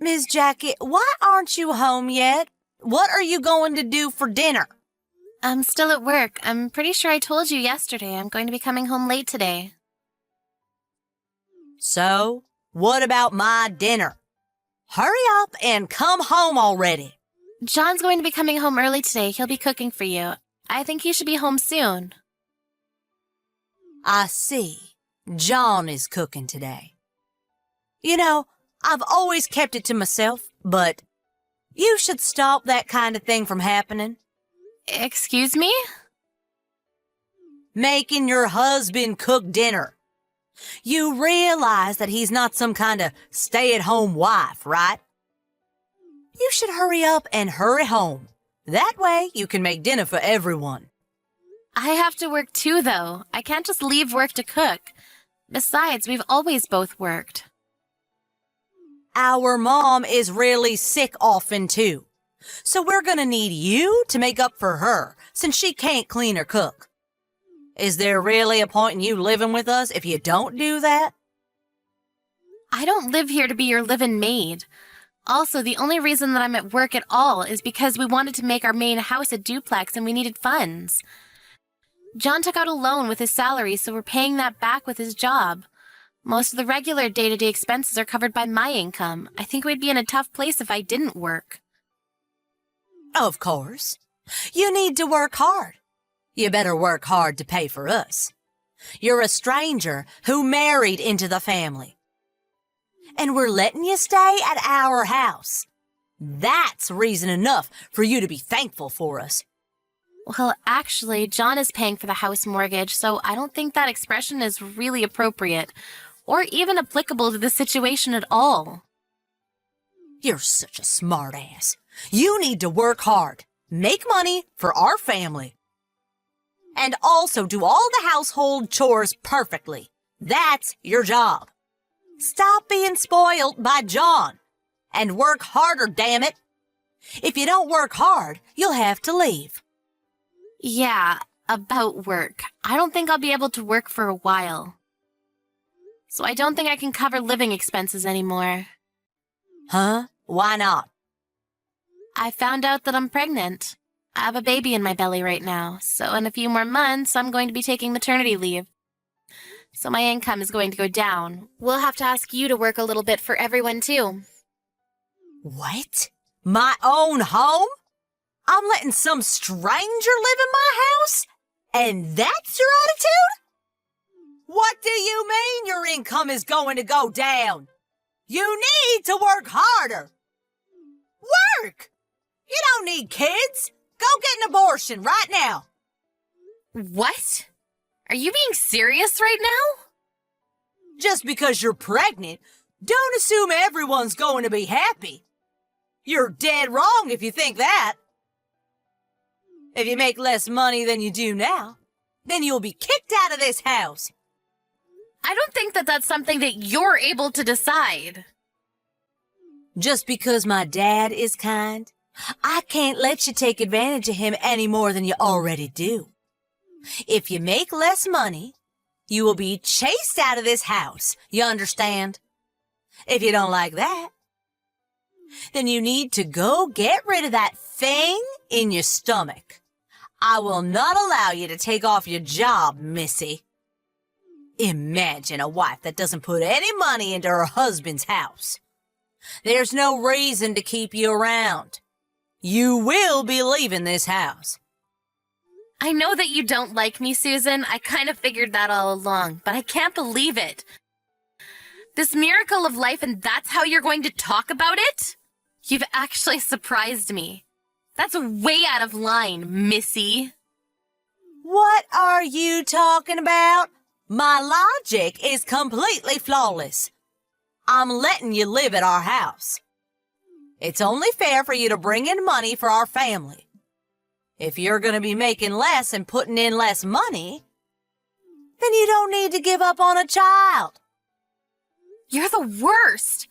Miss Jackie, why aren't you home yet? What are you going to do for dinner? I'm still at work. I'm pretty sure I told you yesterday I'm going to be coming home late today. So, what about my dinner? Hurry up and come home already. John's going to be coming home early today. He'll be cooking for you. I think he should be home soon. I see. John is cooking today. You know, I've always kept it to myself, but you should stop that kind of thing from happening. Excuse me? Making your husband cook dinner. You realize that he's not some kind of stay-at-home wife, right? You should hurry up and hurry home. That way you can make dinner for everyone. I have to work too, though. I can't just leave work to cook. Besides, we've always both worked. Our mom is really sick often, too. So we're gonna need you to make up for her, since she can't clean or cook. Is there really a point in you living with us if you don't do that? I don't live here to be your live-in maid. Also, the only reason that I'm at work at all is because we wanted to make our main house a duplex and we needed funds. John took out a loan with his salary, so we're paying that back with his job. Most of the regular day-to-day expenses are covered by my income. I think we'd be in a tough place if I didn't work. Of course. You need to work hard. You better work hard to pay for us. You're a stranger who married into the family. And we're letting you stay at our house. That's reason enough for you to be thankful for us. Well, actually, John is paying for the house mortgage, so I don't think that expression is really appropriate, or even applicable to the situation at all. You're such a smart ass. You need to work hard, make money for our family, and also do all the household chores perfectly. That's your job. Stop being spoiled by John, and work harder, damn it. If you don't work hard, you'll have to leave. Yeah, about work. I don't think I'll be able to work for a while. So I don't think I can cover living expenses anymore. Huh? Why not? I found out that I'm pregnant. I have a baby in my belly right now, so in a few more months, I'm going to be taking maternity leave. So my income is going to go down. We'll have to ask you to work a little bit for everyone, too. What? My own home? I'm letting some stranger live in my house? And that's your attitude? What do you mean your income is going to go down? You need to work harder. Work! You don't need kids. Go get an abortion right now. What? Are you being serious right now? Just because you're pregnant, don't assume everyone's going to be happy. You're dead wrong if you think that. If you make less money than you do now, then you'll be kicked out of this house. I don't think that that's something that you're able to decide. Just because my dad is kind, I can't let you take advantage of him any more than you already do. If you make less money, you will be chased out of this house, you understand? If you don't like that, then you need to go get rid of that thing in your stomach. I will not allow you to take off your job, Missy. Imagine a wife that doesn't put any money into her husband's house. There's no reason to keep you around. You will be leaving this house. I know that you don't like me, Susan. I kind of figured that all along, but I can't believe it. This miracle of life, and that's how you're going to talk about it? You've actually surprised me. That's way out of line, Missy. What are you talking about? My logic is completely flawless. I'm letting you live at our house. It's only fair for you to bring in money for our family. If you're going to be making less and putting in less money, then you don't need to give up on a child. You're the worst.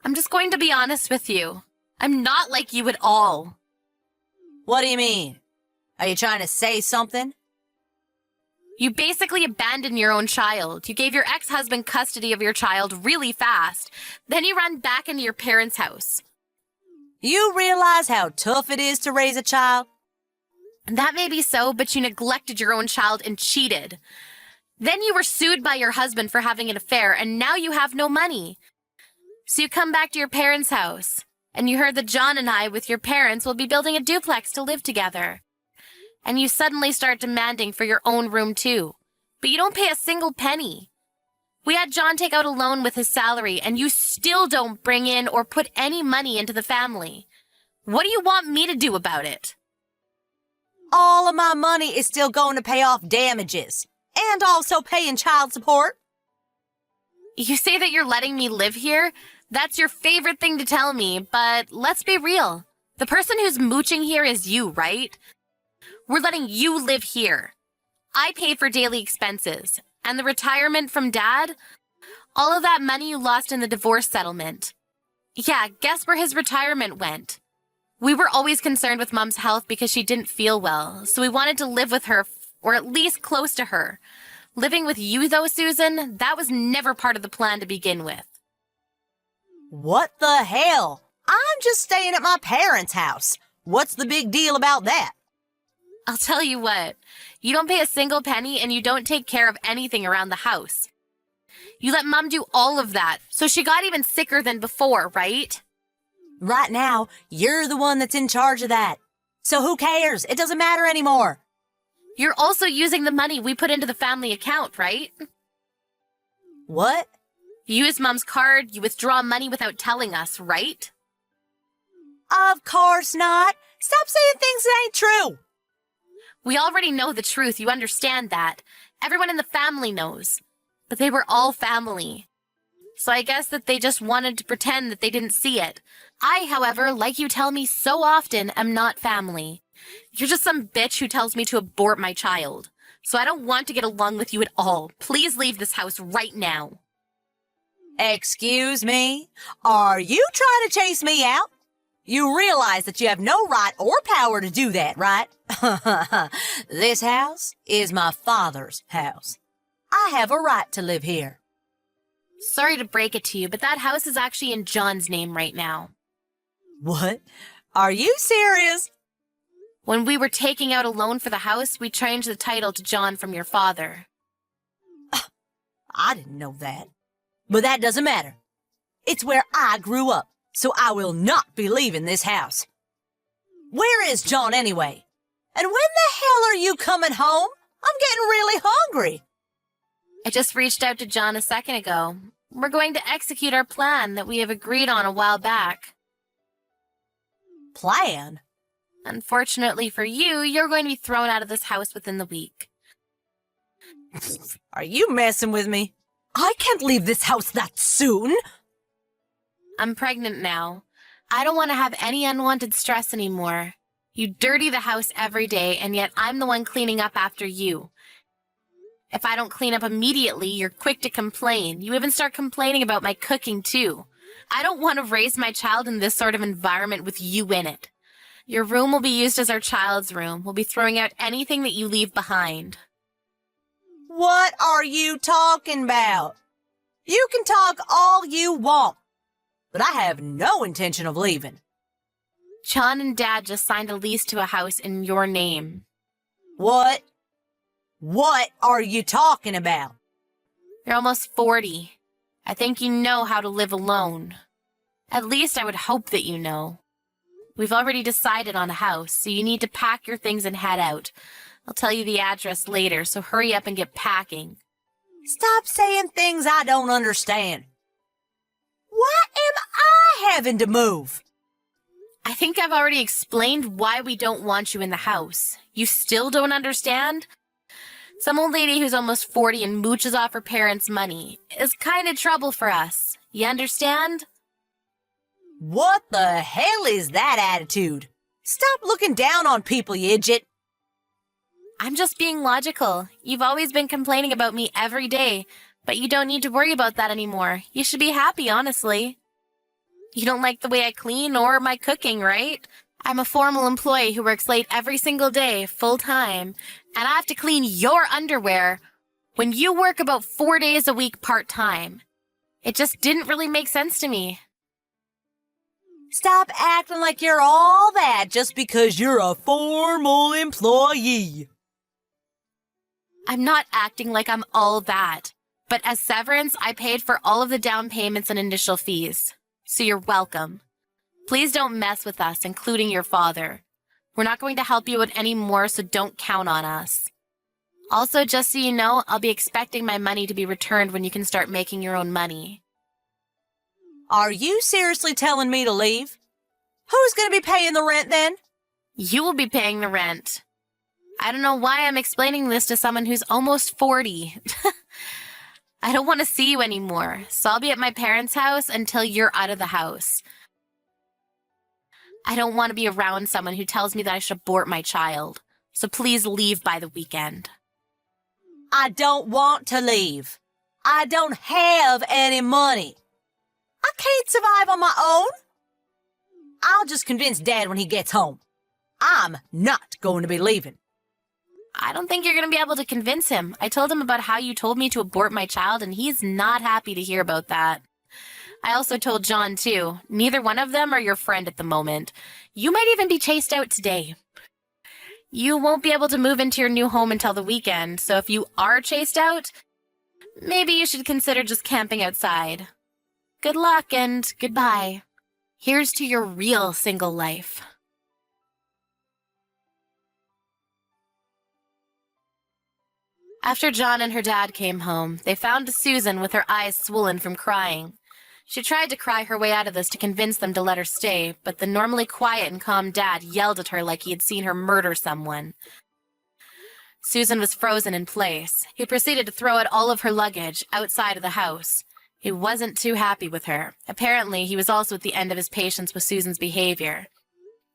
I'm just going to be honest with you. I'm not like you at all. What do you mean? Are you trying to say something? You basically abandoned your own child. You gave your ex-husband custody of your child really fast. Then you ran back into your parents' house. You realize how tough it is to raise a child? That may be so, but you neglected your own child and cheated. Then you were sued by your husband for having an affair, and now you have no money. So you come back to your parents' house, and you heard that John and I, with your parents, will be building a duplex to live together. And you suddenly start demanding for your own room too. But you don't pay a single penny. We had John take out a loan with his salary, and you still don't bring in or put any money into the family. What do you want me to do about it? All of my money is still going to pay off damages, and also paying child support. You say that you're letting me live here? That's your favorite thing to tell me, but let's be real. The person who's mooching here is you, right? We're letting you live here. I pay for daily expenses. And the retirement from Dad? All of that money you lost in the divorce settlement. Yeah, guess where his retirement went? We were always concerned with Mom's health because she didn't feel well, so we wanted to live with her, or at least close to her. Living with you, though, Susan, that was never part of the plan to begin with. What the hell? I'm just staying at my parents' house. What's the big deal about that? I'll tell you what, you don't pay a single penny and you don't take care of anything around the house. You let Mom do all of that, so she got even sicker than before, right? Right now, you're the one that's in charge of that. So who cares? It doesn't matter anymore. You're also using the money we put into the family account, right? What? You use Mom's card, you withdraw money without telling us, right? Of course not. Stop saying things that ain't true. We already know the truth, you understand that. Everyone in the family knows. But they were all family. So I guess that they just wanted to pretend that they didn't see it. I, however, like you tell me so often, am not family. You're just some bitch who tells me to abort my child. So I don't want to get along with you at all. Please leave this house right now. Excuse me? Are you trying to chase me out? You realize that you have no right or power to do that, right? This house is my father's house. I have a right to live here. Sorry to break it to you, but that house is actually in John's name right now. What? Are you serious? When we were taking out a loan for the house, we changed the title to John from your father. I didn't know that. But that doesn't matter. It's where I grew up, so I will not be leaving this house. Where is John anyway? And when the hell are you coming home? I'm getting really hungry. I just reached out to John a second ago. We're going to execute our plan that we have agreed on a while back. Plan? Unfortunately for you, you're going to be thrown out of this house within the week. Are you messing with me? I can't leave this house that soon. I'm pregnant now. I don't want to have any unwanted stress anymore. You dirty the house every day, and yet I'm the one cleaning up after you. If I don't clean up immediately, you're quick to complain. You even start complaining about my cooking, too. I don't want to raise my child in this sort of environment with you in it. Your room will be used as our child's room. We'll be throwing out anything that you leave behind. What are you talking about? You can talk all you want, but I have no intention of leaving. John and Dad just signed a lease to a house in your name. What? What are you talking about? You're almost 40. I think you know how to live alone. At least I would hope that you know. We've already decided on a house, so you need to pack your things and head out. I'll tell you the address later, so hurry up and get packing. Stop saying things I don't understand. Why am I having to move? I think I've already explained why we don't want you in the house. You still don't understand? Some old lady who's almost 40 and mooches off her parents' money is kind of trouble for us. You understand? What the hell is that attitude? Stop looking down on people, you idiot. I'm just being logical. You've always been complaining about me every day, but you don't need to worry about that anymore. You should be happy, honestly. You don't like the way I clean or my cooking, right? I'm a formal employee who works late every single day, full-time, and I have to clean your underwear when you work about 4 days a week part-time. It just didn't really make sense to me. Stop acting like you're all that just because you're a formal employee. I'm not acting like I'm all that, but as severance, I paid for all of the down payments and initial fees. So you're welcome. Please don't mess with us, including your father. We're not going to help you out anymore, so don't count on us. Also, just so you know, I'll be expecting my money to be returned when you can start making your own money. Are you seriously telling me to leave? Who's going to be paying the rent then? You will be paying the rent. I don't know why I'm explaining this to someone who's almost 40. I don't want to see you anymore, so I'll be at my parents' house until you're out of the house. I don't want to be around someone who tells me that I should abort my child, so please leave by the weekend. I don't want to leave. I don't have any money. I can't survive on my own. I'll just convince Dad when he gets home. I'm not going to be leaving. I don't think you're going to be able to convince him. I told him about how you told me to abort my child, and he's not happy to hear about that. I also told John, too. Neither one of them are your friend at the moment. You might even be chased out today. You won't be able to move into your new home until the weekend, so if you are chased out, maybe you should consider just camping outside. Good luck and goodbye. Here's to your real single life. After John and her dad came home, they found Susan with her eyes swollen from crying. She tried to cry her way out of this to convince them to let her stay, but the normally quiet and calm dad yelled at her like he had seen her murder someone. Susan was frozen in place. He proceeded to throw out all of her luggage outside of the house. He wasn't too happy with her. Apparently, he was also at the end of his patience with Susan's behavior.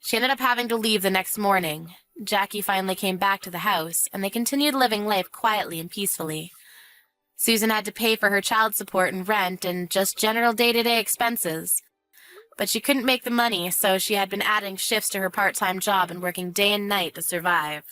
She ended up having to leave the next morning. Jackie finally came back to the house, and they continued living life quietly and peacefully. Susan had to pay for her child support and rent and just general day-to-day expenses. But she couldn't make the money, so she had been adding shifts to her part-time job and working day and night to survive.